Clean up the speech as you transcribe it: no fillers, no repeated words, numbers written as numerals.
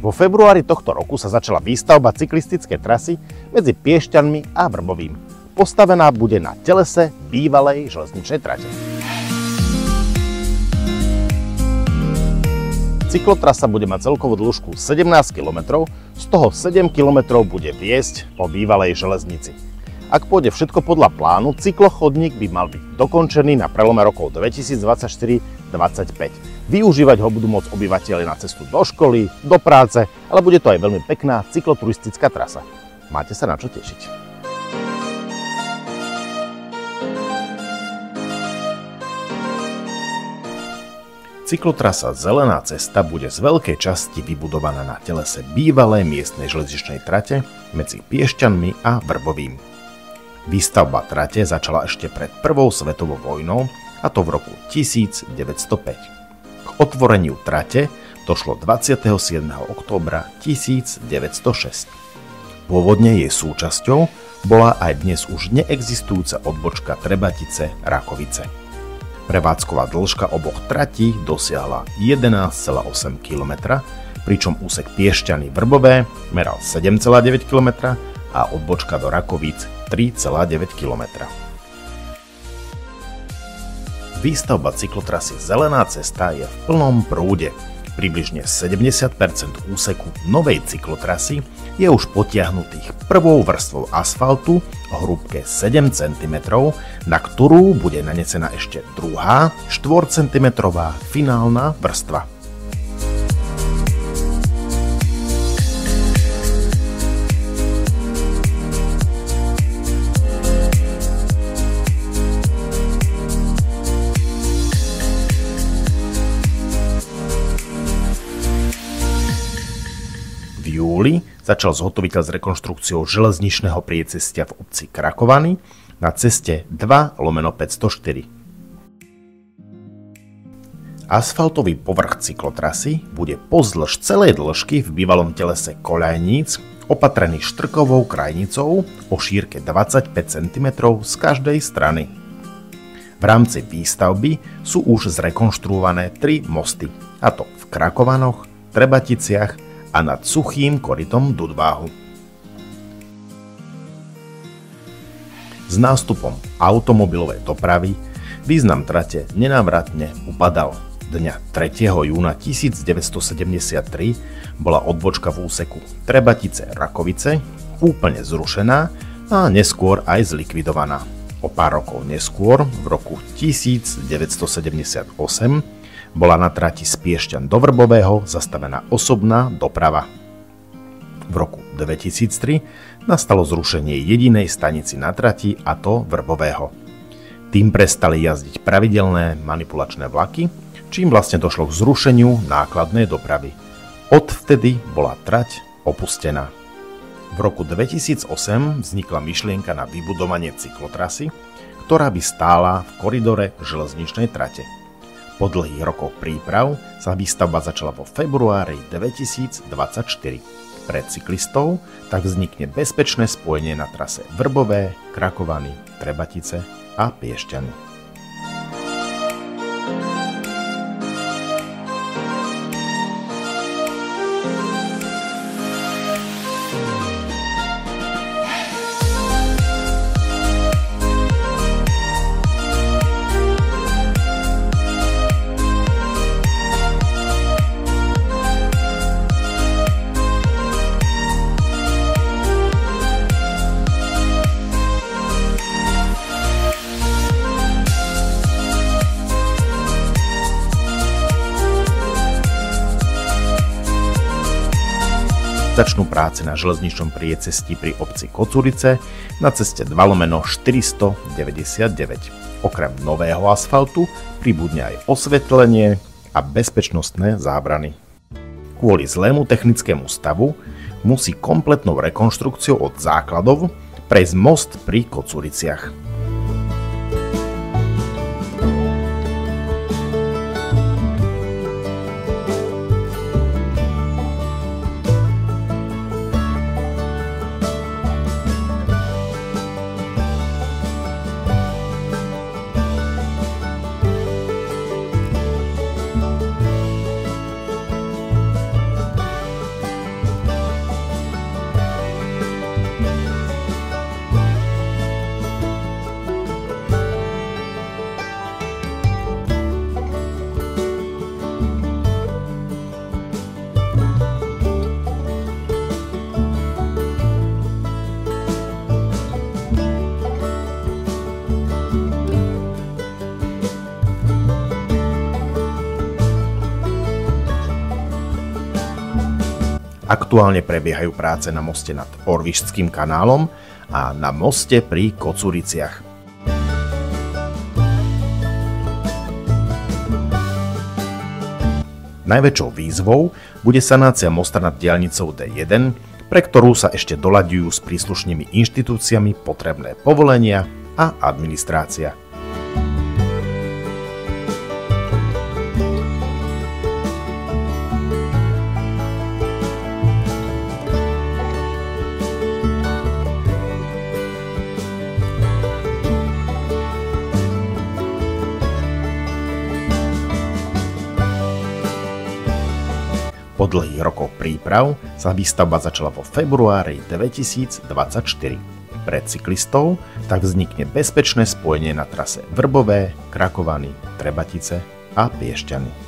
Vo februári tohto roku sa začala výstavba cyklistickej trasy medzi Piešťanmi a Vrbovým. Postavená bude na telese bývalej železničnej trate. Cyklotrasa bude mať celkovú dĺžku 17 km, z toho 7 km bude viesť po bývalej železnici. Ak pôjde všetko podľa plánu, cyklochodník by mal byť dokončený na prelome rokov 2024-2025. Využívať ho budú môcť obyvatelia na cestu do školy, do práce, ale bude to aj veľmi pekná cykloturistická trasa. Máte sa na čo tešiť. Cyklotrasa Zelená cesta bude z veľkej časti vybudovaná na telese bývalej miestnej železničnej trate medzi Piešťanmi a Vrbovým. Výstavba trate začala ešte pred Prvou svetovou vojnou, a to v roku 1905. K otvoreniu trate došlo 27. októbra 1906. Pôvodne jej súčasťou bola aj dnes už neexistujúca odbočka Trebatice Rakovice. Prevádzková dĺžka oboch tratí dosiahla 11,8 km, pričom úsek Piešťany Vrbové meral 7,9 km a odbočka do Rakovíc 3,9 km. Výstavba cyklotrasy Zelená cesta je v plnom prúde. Približne 70% úseku novej cyklotrasy je už potiahnutých prvou vrstvou asfaltu o hrúbke 7 cm, na ktorú bude nanesená ešte druhá 4 cm finálna vrstva. V júli začal zhotoviteľ s rekonštrukciou železničného priecestia v obci Krakovany na ceste 2/504. Asfaltový povrch cyklotrasy bude pozdĺž celej dĺžky v bývalom telese koľajníc opatrený štrkovou krajnicou o šírke 25 cm z každej strany. V rámci výstavby sú už zrekonštruované 3 mosty, a to v Krakovanoch, Trebaticiach a nad suchým korytom Dudváhu. S nástupom automobilovej dopravy význam trate nenávratne upadal. Dňa 3. júna 1973 bola odbočka v úseku Trebatice Rakovice úplne zrušená a neskôr aj zlikvidovaná. O pár rokov neskôr, v roku 1978, bola na trati z Piešťan do Vrbového zastavená osobná doprava. V roku 2003 nastalo zrušenie jedinej stanici na trati, a to Vrbového. Tým prestali jazdiť pravidelné manipulačné vlaky, čím vlastne došlo k zrušeniu nákladnej dopravy. Odvtedy bola trať opustená. V roku 2008 vznikla myšlienka na vybudovanie cyklotrasy, ktorá by stála v koridore železničnej trate. Po dlhých rokoch príprav sa výstavba začala vo februári 2024. Pre cyklistov tak vznikne bezpečné spojenie na trase Vrbové, Krakovany, Trebatice a Piešťany. Začnú práce na železničnom priecestí pri obci Kocurice na ceste 2/499. Okrem nového asfaltu pribudne aj osvetlenie a bezpečnostné zábrany. Kvôli zlému technickému stavu musí kompletnou rekonštrukciou od základov prejsť most pri Kocuriciach. Aktuálne prebiehajú práce na moste nad Orvišským kanálom a na moste pri Kocuriciach. Najväčšou výzvou bude sanácia mosta nad diaľnicou D1, pre ktorú sa ešte doľaďujú s príslušnými inštitúciami potrebné povolenia a administrácia. Po dlhých rokoch príprav sa výstavba začala vo februári 2024. Pre cyklistov tak vznikne bezpečné spojenie na trase Vrbové, Krakovany, Trebatice a Piešťany.